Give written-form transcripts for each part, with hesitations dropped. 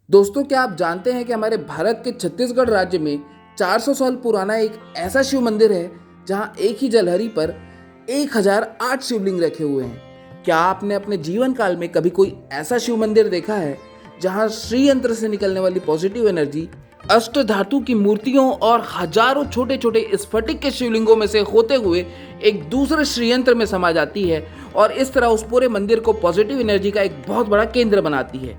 दोस्तों, क्या आप जानते हैं कि हमारे भारत के छत्तीसगढ़ राज्य में 400 साल पुराना एक ऐसा शिव मंदिर है जहां एक ही जलहरी पर 1008 शिवलिंग रखे हुए हैं। क्या आपने अपने जीवन काल में कभी कोई ऐसा शिव मंदिर देखा है जहां श्री यंत्र से निकलने वाली पॉजिटिव एनर्जी अष्ट धातु की मूर्तियों और हजारों छोटे छोटे स्फटिक के शिवलिंगों में से होते हुए एक दूसरे श्रीयंत्र में समा जाती है और इस तरह उस पूरे मंदिर को पॉजिटिव एनर्जी का एक बहुत बड़ा केंद्र बनाती है।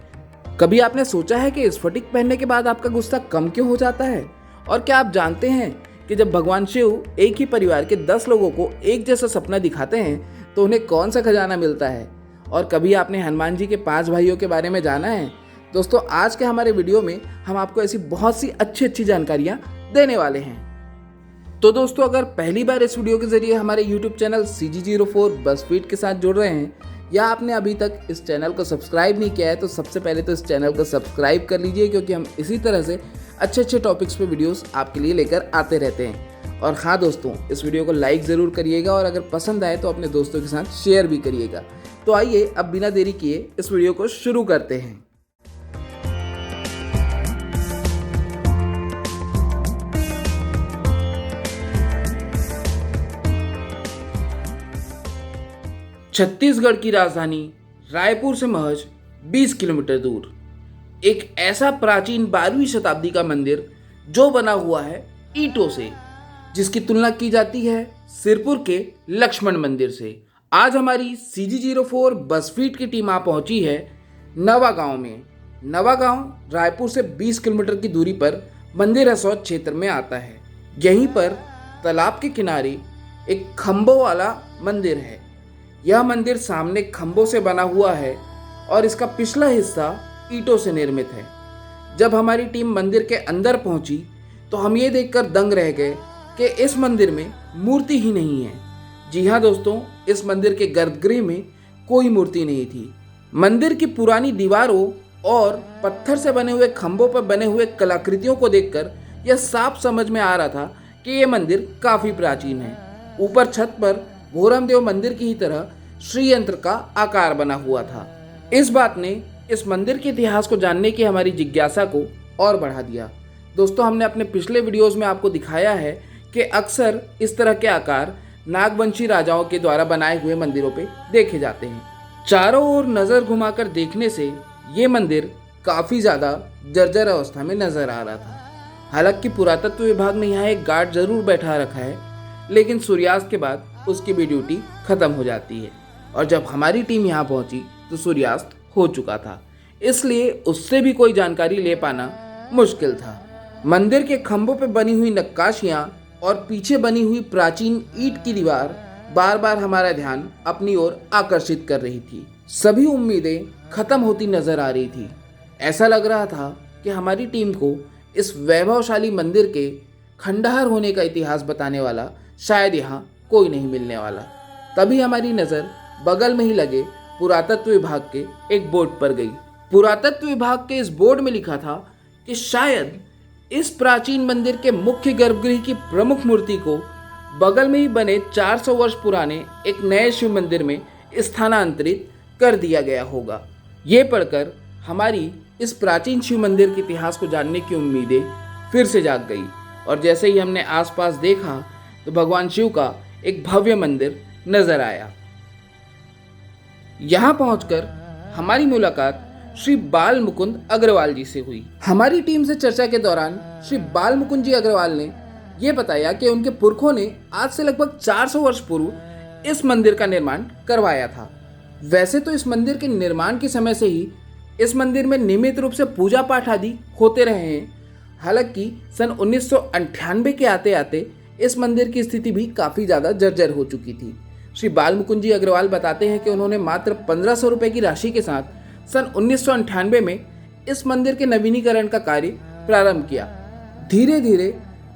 कभी आपने सोचा है कि स्फटिक पहनने के बाद आपका गुस्सा कम क्यों हो जाता है? और क्या आप जानते हैं कि जब भगवान शिव एक ही परिवार के 10 लोगों को एक जैसा सपना दिखाते हैं तो उन्हें कौन सा खजाना मिलता है? और कभी आपने हनुमान जी के 5 भाइयों के बारे में जाना है? दोस्तों, आज के हमारे वीडियो में हम आपको ऐसी बहुत सी अच्छी जानकारियां देने वाले हैं। तो दोस्तों, अगर पहली बार इस वीडियो के जरिए हमारे YouTube चैनल CG04 बज़फीड के साथ जुड़ रहे हैं या आपने अभी तक इस चैनल को सब्सक्राइब नहीं किया है तो सबसे पहले तो इस चैनल को सब्सक्राइब कर लीजिए, क्योंकि हम इसी तरह से अच्छे टॉपिक्स पे वीडियोस आपके लिए लेकर आते रहते हैं। और हाँ दोस्तों, इस वीडियो को लाइक ज़रूर करिएगा और अगर पसंद आए तो अपने दोस्तों के साथ शेयर भी करिएगा। तो आइए अब बिना देरी किए इस वीडियो को शुरू करते हैं। छत्तीसगढ़ की राजधानी रायपुर से महज 20 किलोमीटर दूर एक ऐसा प्राचीन 12वीं शताब्दी का मंदिर जो बना हुआ है ईंटों से, जिसकी तुलना की जाती है सिरपुर के लक्ष्मण मंदिर से। आज हमारी CG04 बज़फीड की टीम आ पहुंची है नवागांव में। नवागांव रायपुर से 20 किलोमीटर की दूरी पर मंदिर हसौद क्षेत्र में आता है। यहीं पर तालाब के किनारे एक खंभों वाला मंदिर है। यह मंदिर सामने खंभों से बना हुआ है और इसका पिछला हिस्सा ईंटों से निर्मित है। जब हमारी टीम मंदिर के अंदर पहुंची तो हम ये देखकर दंग रह गए कि इस मंदिर में मूर्ति ही नहीं है। जी हाँ दोस्तों, इस मंदिर के गर्भगृह में कोई मूर्ति नहीं थी। मंदिर की पुरानी दीवारों और पत्थर से बने हुए खंभों पर बने हुए कलाकृतियों को देखकर यह साफ समझ में आ रहा था कि यह मंदिर काफ़ी प्राचीन है। ऊपर छत पर भोरमदेव मंदिर की ही तरह श्रीयंत्र का आकार बना हुआ था। इस बात ने इस मंदिर के इतिहास को जानने की हमारी जिज्ञासा को और बढ़ा दिया। दोस्तों, हमने अपने पिछले वीडियोस में आपको दिखाया है कि अक्सर इस तरह के आकार नागवंशी राजाओं के द्वारा बनाए हुए मंदिरों पे देखे जाते हैं। चारों ओर नज़र घुमाकर देखने से ये मंदिर काफ़ी ज़्यादा जर्जर अवस्था में नज़र आ रहा था। हालांकि पुरातत्व विभाग ने यहाँ एक गार्ड जरूर बैठा रखा है, लेकिन सूर्यास्त के बाद उसकी भी ड्यूटी खत्म हो जाती है और जब हमारी टीम यहाँ पहुंची तो सूर्यास्त हो चुका था, इसलिए उससे भी कोई जानकारी ले पाना मुश्किल था। मंदिर के खंभों पर बनी हुई नक्काशियाँ और पीछे बनी हुई प्राचीन ईंट की दीवार बार बार हमारा ध्यान अपनी ओर आकर्षित कर रही थी। सभी उम्मीदें खत्म होती नजर आ रही थी। ऐसा लग रहा था कि हमारी टीम को इस वैभवशाली मंदिर के खंडहर होने का इतिहास बताने वाला शायद यहाँ कोई नहीं मिलने वाला। तभी हमारी नज़र बगल में ही लगे पुरातत्व विभाग के एक बोर्ड पर गई। पुरातत्व विभाग के इस बोर्ड में लिखा था कि शायद इस प्राचीन मंदिर के मुख्य गर्भगृह की प्रमुख मूर्ति को बगल में ही बने 400 वर्ष पुराने एक नए शिव मंदिर में स्थानांतरित कर दिया गया होगा। ये पढ़कर हमारी इस प्राचीन शिव मंदिर के इतिहास को जानने की उम्मीदें फिर से जाग गई और जैसे ही हमने आसपास देखा तो भगवान शिव का एक भव्य मंदिर नजर आया। यहाँ पहुंचकर हमारी मुलाकात श्री बाल मुकुंद अग्रवाल जी से हुई। हमारी टीम से चर्चा के दौरान श्री बाल मुकुंद जी अग्रवाल ने यह बताया कि उनके पुरखों ने आज से लगभग 400 वर्ष पूर्व इस मंदिर का निर्माण करवाया था। वैसे तो इस मंदिर के निर्माण के समय से ही इस मंदिर में नियमित रूप से पूजा पाठ आदि होते रहे हैं। हालांकि सन 1998 के आते आते इस मंदिर की स्थिति भी काफ़ी ज़्यादा जर्जर हो चुकी थी। श्री बाल मुकुंद जी अग्रवाल बताते हैं कि उन्होंने मात्र 1500 रुपये की राशि के साथ सन 1998 में इस मंदिर के नवीनीकरण का कार्य प्रारंभ किया। धीरे धीरे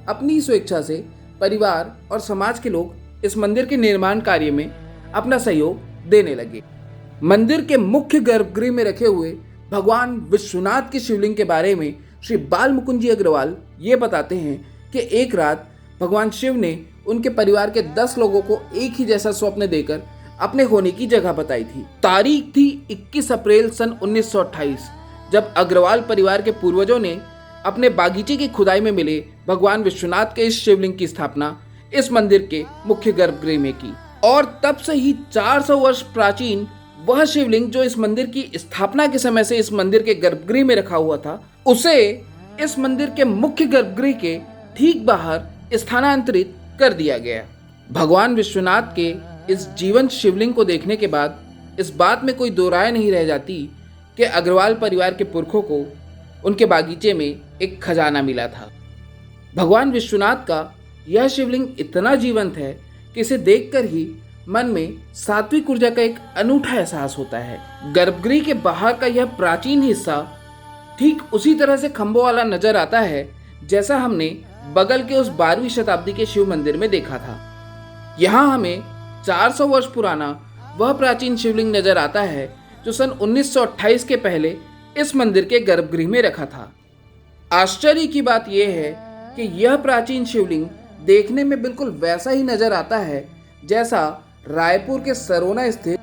अपनी स्वेच्छा से परिवार और समाज के लोग इस मंदिर के निर्माण कार्य में अपना सहयोग देने लगे। मंदिर के मुख्य गर्भगृह में रखे हुए भगवान विश्वनाथ के शिवलिंग के बारे में श्री बाल मुकुंद जी अग्रवाल ये बताते हैं कि एक रात भगवान शिव ने उनके परिवार के 10 लोगों को एक ही जैसा स्वप्न देकर अपने होने की जगह बताई थी। तारीख थी 21 अप्रैल सन 1928, जब अग्रवाल परिवार के पूर्वजों ने अपने बागीचे की खुदाई में मिले भगवान विश्वनाथ के इस शिवलिंग की स्थापना इस मंदिर के मुख्य गर्भगृह में की। और तब से ही 400 वर्ष प्राचीन वह शिवलिंग जो इस मंदिर की स्थापना के समय से इस मंदिर के गर्भगृह में रखा हुआ था, उसे इस मंदिर के मुख्य गर्भगृह के ठीक बाहर स्थानांतरित कर दिया गया। भगवान विश्वनाथ के इस जीवंत शिवलिंग को देखने के बाद इस बात में कोई दो राय नहीं रह जाती कि अग्रवाल परिवार के पुरखों को उनके बागीचे में एक खजाना मिला था। भगवान विश्वनाथ का यह शिवलिंग इतना जीवंत है कि इसे देखकर ही मन में सात्विक ऊर्जा का एक अनूठा एहसास होता है। गर्भगृह के बाहर का यह प्राचीन हिस्सा ठीक उसी तरह से खंभों वाला नजर आता है जैसा हमने बगल के उस 12वीं शताब्दी के शिव मंदिर में देखा था। यहाँ हमें 400 वर्ष पुराना वह प्राचीन शिवलिंग नजर आता है जो सन 1928 के पहले इस मंदिर के गर्भगृह में रखा था। आश्चर्य की बात यह है कि यह प्राचीन शिवलिंग देखने में बिल्कुल वैसा ही नजर आता है जैसा रायपुर के सरोना स्थित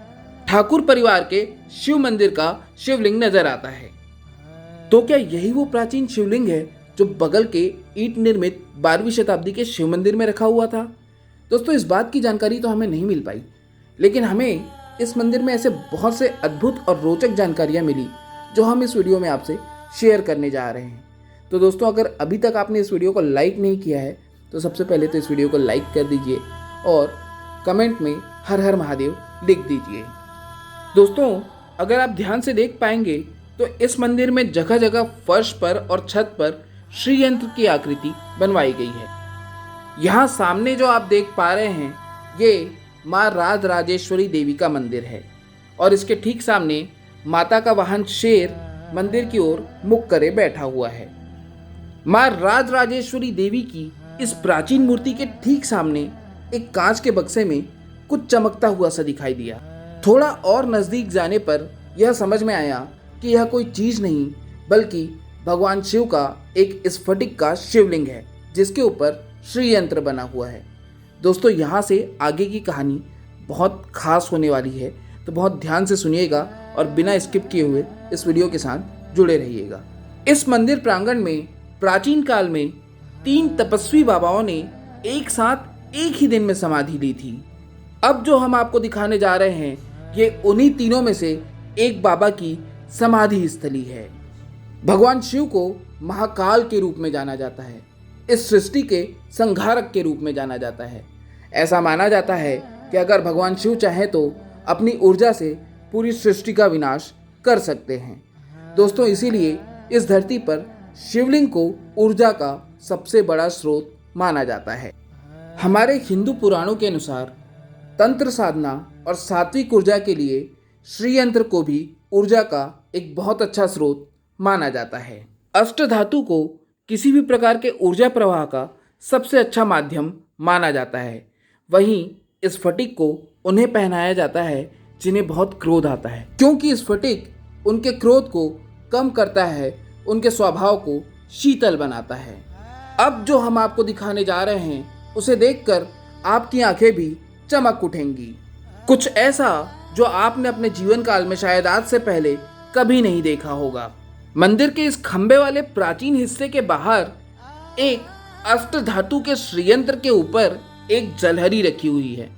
ठाकुर परिवार के शिव मंदिर का शिवलिंग नजर आता है। तो क्या यही वो प्राचीन शिवलिंग है जो बगल के ईंट निर्मित 12वीं शताब्दी के शिव मंदिर में रखा हुआ था? दोस्तों, इस बात की जानकारी तो हमें नहीं मिल पाई, लेकिन हमें इस मंदिर में ऐसे बहुत से अद्भुत और रोचक जानकारियाँ मिली जो हम इस वीडियो में आपसे शेयर करने जा रहे हैं। तो दोस्तों, अगर अभी तक आपने इस वीडियो को लाइक नहीं किया है तो सबसे पहले तो इस वीडियो को लाइक कर दीजिए और कमेंट में हर हर महादेव लिख दीजिए। दोस्तों, अगर आप ध्यान से देख पाएंगे तो इस मंदिर में जगह जगह फर्श पर और छत पर श्री यंत्र की आकृति बनवाई गई है। यहाँ सामने जो आप देख पा रहे हैं ये माँ राज राजेश्वरी देवी का मंदिर है और इसके ठीक सामने माता का वाहन शेर मंदिर की ओर मुख करे बैठा हुआ है। माँ राज राजेश्वरी देवी की इस प्राचीन मूर्ति के ठीक सामने एक कांच के बक्से में कुछ चमकता हुआ सा दिखाई दिया। थोड़ा और नजदीक जाने पर यह समझ में आया कि यह कोई चीज नहीं बल्कि भगवान शिव का एक स्फटिक का शिवलिंग है जिसके ऊपर श्री यंत्र बना हुआ है। दोस्तों, यहाँ से आगे की कहानी बहुत खास होने वाली है, तो बहुत ध्यान से सुनिएगा और बिना स्किप किए हुए इस वीडियो के साथ जुड़े रहिएगा। इस मंदिर प्रांगण में प्राचीन काल में 3 तपस्वी बाबाओं ने एक साथ एक ही दिन में समाधि ली थी। अब जो हम आपको दिखाने जा रहे हैं ये उन्हीं तीनों में से एक बाबा की समाधि स्थली है। भगवान शिव को महाकाल के रूप में जाना जाता है, इस सृष्टि के संहारक के रूप में जाना जाता है। ऐसा माना जाता है कि अगर भगवान शिव चाहें तो अपनी ऊर्जा से पूरी सृष्टि का विनाश कर सकते हैं। दोस्तों, इसीलिए इस धरती पर शिवलिंग को ऊर्जा का सबसे बड़ा स्रोत माना जाता है। हमारे हिंदू पुराणों के अनुसार तंत्र साधना और सात्विक ऊर्जा के लिए श्री यंत्र को भी ऊर्जा का एक बहुत अच्छा स्रोत माना जाता है। अष्ट धातु को किसी भी प्रकार के ऊर्जा प्रवाह का सबसे अच्छा माध्यम माना जाता है। वहीं इस स्फटिक को उन्हें पहनाया जाता है जिन्हें बहुत क्रोध आता है, क्योंकि स्फटिक उनके क्रोध को कम करता है, उनके स्वभाव को शीतल बनाता है। अब जो हम आपको दिखाने जा रहे हैं उसे देखकर आपकी आंखें भी चमक उठेंगी। कुछ ऐसा जो आपने अपने जीवन काल में शायद आज से पहले कभी नहीं देखा होगा। मंदिर के इस खंबे वाले प्राचीन हिस्से के बाहर एक अष्ट धातु के श्रीयंत्र के ऊपर एक जलहरी रखी हुई है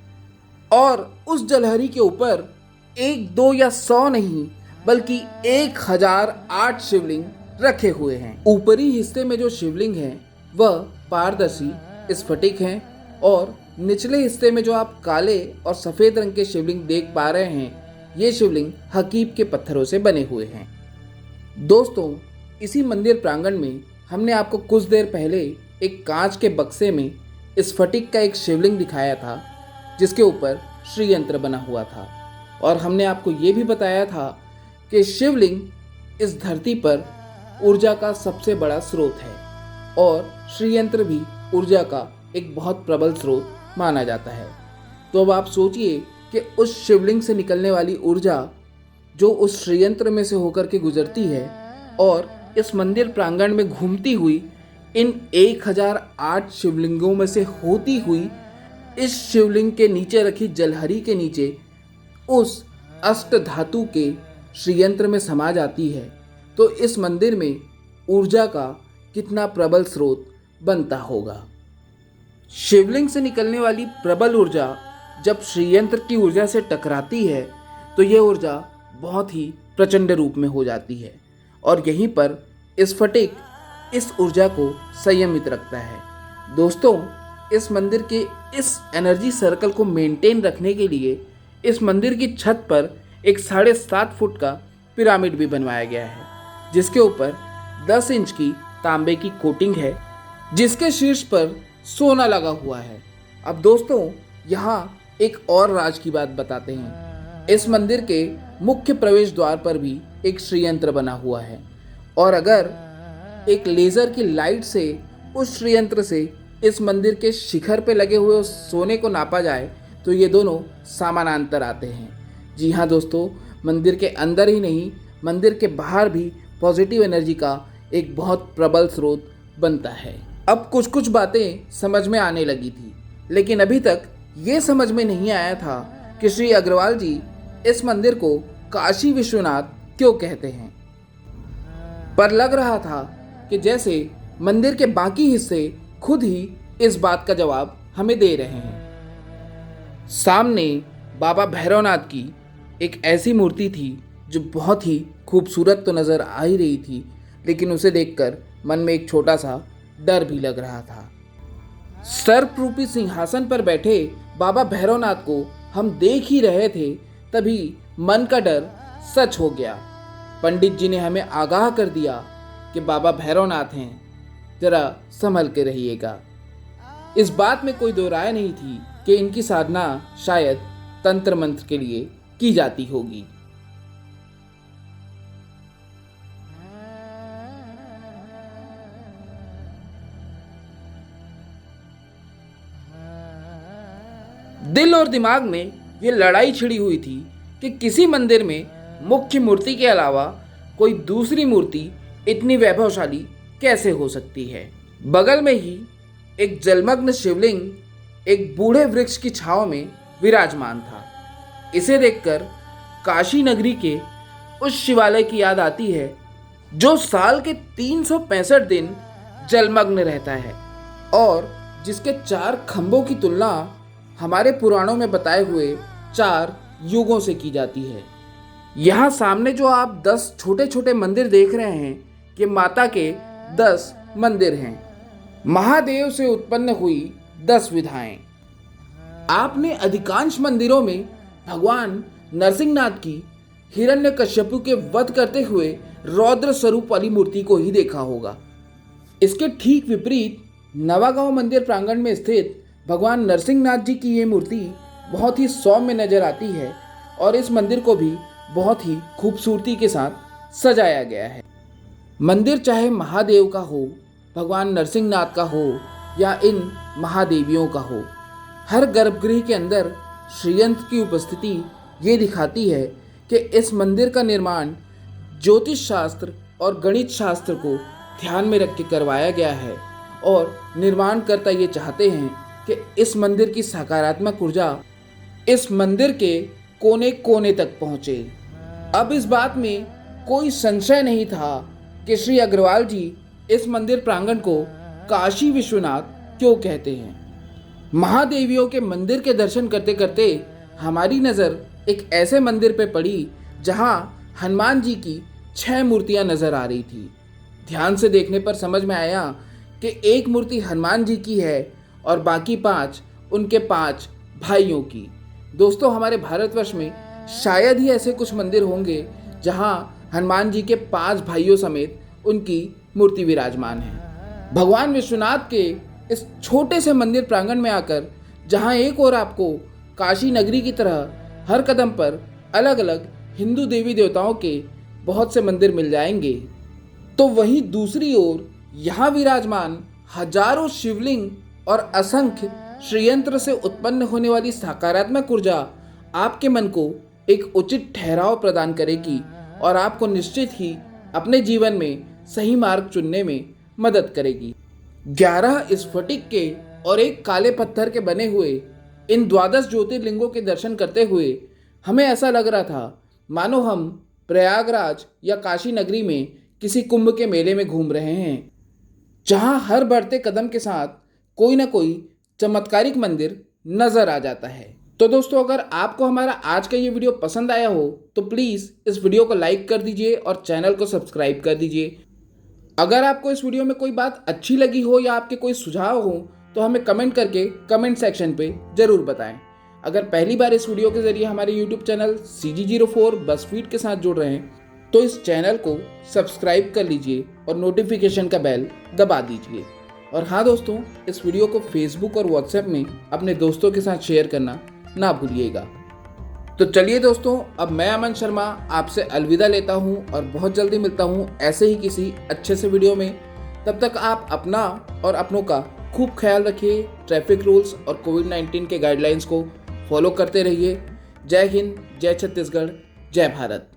और उस जलहरी के ऊपर 1, 2 या 100 नहीं बल्कि 1008 शिवलिंग रखे हुए हैं। ऊपरी हिस्से में जो शिवलिंग है वह पारदर्शी स्फटिक हैं और निचले हिस्से में जो आप काले और सफ़ेद रंग के शिवलिंग देख पा रहे हैं ये शिवलिंग हकीब के पत्थरों से बने हुए हैं। दोस्तों, इसी मंदिर प्रांगण में हमने आपको कुछ देर पहले एक कांच के बक्से में स्फटिक का एक शिवलिंग दिखाया था जिसके ऊपर श्री यंत्र बना हुआ था और हमने आपको ये भी बताया था कि शिवलिंग इस धरती पर ऊर्जा का सबसे बड़ा स्रोत है और श्री यंत्र भी ऊर्जा का एक बहुत प्रबल स्रोत माना जाता है। तो अब आप सोचिए कि उस शिवलिंग से निकलने वाली ऊर्जा जो उस श्रीयंत्र में से होकर के गुजरती है और इस मंदिर प्रांगण में घूमती हुई इन 1008 शिवलिंगों में से होती हुई इस शिवलिंग के नीचे रखी जलहरी के नीचे उस अष्ट धातु के श्रीयंत्र में समा जाती है, तो इस मंदिर में ऊर्जा का कितना प्रबल स्रोत बनता होगा। शिवलिंग से निकलने वाली प्रबल ऊर्जा जब श्रीयंत्र की ऊर्जा से टकराती है तो यह ऊर्जा बहुत ही प्रचंड रूप में हो जाती है और यहीं पर स्फटिक इस ऊर्जा को संयमित रखता है। दोस्तों, इस मंदिर के इस एनर्जी सर्कल को मेंटेन रखने के लिए इस मंदिर की छत पर एक 7.5 फुट का पिरामिड भी बनवाया गया है, जिसके ऊपर 10 इंच की तांबे की कोटिंग है, जिसके शीर्ष पर सोना लगा हुआ है। अब दोस्तों, यहाँ एक और राज की बात बताते हैं। इस मंदिर के मुख्य प्रवेश द्वार पर भी एक श्रीयंत्र बना हुआ है और अगर एक लेज़र की लाइट से उस श्रीयंत्र से इस मंदिर के शिखर पे लगे हुए उस सोने को नापा जाए तो ये दोनों समानांतर आते हैं। जी हाँ दोस्तों, मंदिर के अंदर ही नहीं, मंदिर के बाहर भी पॉजिटिव एनर्जी का एक बहुत प्रबल स्रोत बनता है। अब कुछ कुछ बातें समझ में आने लगी थी, लेकिन अभी तक ये समझ में नहीं आया था कि श्री अग्रवाल जी इस मंदिर को काशी विश्वनाथ क्यों कहते हैं। पर लग रहा था कि जैसे मंदिर के बाकी हिस्से खुद ही इस बात का जवाब हमें दे रहे हैं। सामने बाबा भैरवनाथ की एक ऐसी मूर्ति थी जो बहुत ही खूबसूरत तो नज़र आ ही रही थी, लेकिन उसे देखकर मन में एक छोटा सा डर भी लग रहा था। सर्परूपी सिंहासन पर बैठे बाबा भैरवनाथ को हम देख ही रहे थे, तभी मन का डर सच हो गया। पंडित जी ने हमें आगाह कर दिया कि बाबा भैरवनाथ हैं, जरा संभल के रहिएगा। इस बात में कोई दो राय नहीं थी कि इनकी साधना शायद तंत्र मंत्र के लिए की जाती होगी। दिल और दिमाग में ये लड़ाई छिड़ी हुई थी कि किसी मंदिर में मुख्य मूर्ति के अलावा कोई दूसरी मूर्ति इतनी वैभवशाली कैसे हो सकती है। बगल में ही एक जलमग्न शिवलिंग एक बूढ़े वृक्ष की छांव में विराजमान था। इसे देखकर काशी नगरी के उस शिवालय की याद आती है जो साल के 365 दिन जलमग्न रहता है और जिसके 4 खंभों की तुलना हमारे पुराणों में बताए हुए 4 युगों से की जाती है। यहाँ सामने जो आप 10 छोटे छोटे मंदिर देख रहे हैं, ये माता के 10 मंदिर हैं। महादेव से उत्पन्न हुई 10 विधाएं। आपने अधिकांश मंदिरों में भगवान नरसिंहनाथ की हिरण्यकश्यपु के वध करते हुए रौद्र स्वरूप वाली मूर्ति को ही देखा होगा। इसके ठीक विपरीत नवागांव मंदिर प्रांगण में स्थित भगवान नरसिंहनाथ जी की ये मूर्ति बहुत ही सौम्य नजर आती है और इस मंदिर को भी बहुत ही खूबसूरती के साथ सजाया गया है। मंदिर चाहे महादेव का हो, भगवान नरसिंहनाथ का हो या इन महादेवियों का हो, हर गर्भगृह के अंदर श्रीयंत्र की उपस्थिति ये दिखाती है कि इस मंदिर का निर्माण ज्योतिष शास्त्र और गणित शास्त्र को ध्यान में रख के करवाया गया है और निर्माणकर्ता ये चाहते हैं कि इस मंदिर की सकारात्मक ऊर्जा इस मंदिर के कोने कोने तक पहुँचे। अब इस बात में कोई संशय नहीं था कि श्री अग्रवाल जी इस मंदिर प्रांगण को काशी विश्वनाथ क्यों कहते हैं। महादेवियों के मंदिर के दर्शन करते करते हमारी नज़र एक ऐसे मंदिर पे पड़ी जहाँ हनुमान जी की 6 मूर्तियाँ नज़र आ रही थी। ध्यान से देखने पर समझ में आया कि एक मूर्ति हनुमान जी की है और बाकी 5 उनके 5 भाइयों की। दोस्तों, हमारे भारतवर्ष में शायद ही ऐसे कुछ मंदिर होंगे जहां हनुमान जी के 5 भाइयों समेत उनकी मूर्ति विराजमान है। भगवान विश्वनाथ के इस छोटे से मंदिर प्रांगण में आकर जहां एक ओर आपको काशी नगरी की तरह हर कदम पर अलग अलग हिंदू देवी देवताओं के बहुत से मंदिर मिल जाएंगे, तो वहीं दूसरी ओर यहाँ विराजमान हजारों शिवलिंग और असंख्य श्रीयंत्र से उत्पन्न होने वाली सकारात्मक ऊर्जा आपके मन को एक उचित ठहराव प्रदान करेगी और आपको निश्चित ही अपने जीवन में सही मार्ग चुनने में मदद करेगी। 11 स्फटिक के और एक काले पत्थर के बने हुए इन 12 ज्योतिर्लिंगों के दर्शन करते हुए हमें ऐसा लग रहा था मानो हम प्रयागराज या काशी नगरी में किसी कुंभ के मेले में घूम रहे हैं, जहां हर बढ़ते कदम के साथ कोई ना कोई चमत्कारिक मंदिर नजर आ जाता है। तो दोस्तों, अगर आपको हमारा आज का ये वीडियो पसंद आया हो तो प्लीज़ इस वीडियो को लाइक कर दीजिए और चैनल को सब्सक्राइब कर दीजिए। अगर आपको इस वीडियो में कोई बात अच्छी लगी हो या आपके कोई सुझाव हो तो हमें कमेंट करके कमेंट सेक्शन पे ज़रूर बताएं। अगर पहली बार इस वीडियो के ज़रिए हमारे यूट्यूब चैनल CG04 बसफीड के साथ जुड़ रहे हैं तो इस चैनल को सब्सक्राइब कर लीजिए और नोटिफिकेशन का बेल दबा दीजिए। और हाँ दोस्तों, इस वीडियो को फेसबुक और व्हाट्सएप में अपने दोस्तों के साथ शेयर करना ना भूलिएगा। तो चलिए दोस्तों, अब मैं अमन शर्मा आपसे अलविदा लेता हूँ और बहुत जल्दी मिलता हूँ ऐसे ही किसी अच्छे से वीडियो में। तब तक आप अपना और अपनों का खूब ख्याल रखिए, ट्रैफिक रूल्स और कोविड-19 के गाइडलाइंस को फॉलो करते रहिए। जय हिंद, जय छत्तीसगढ़, जय भारत।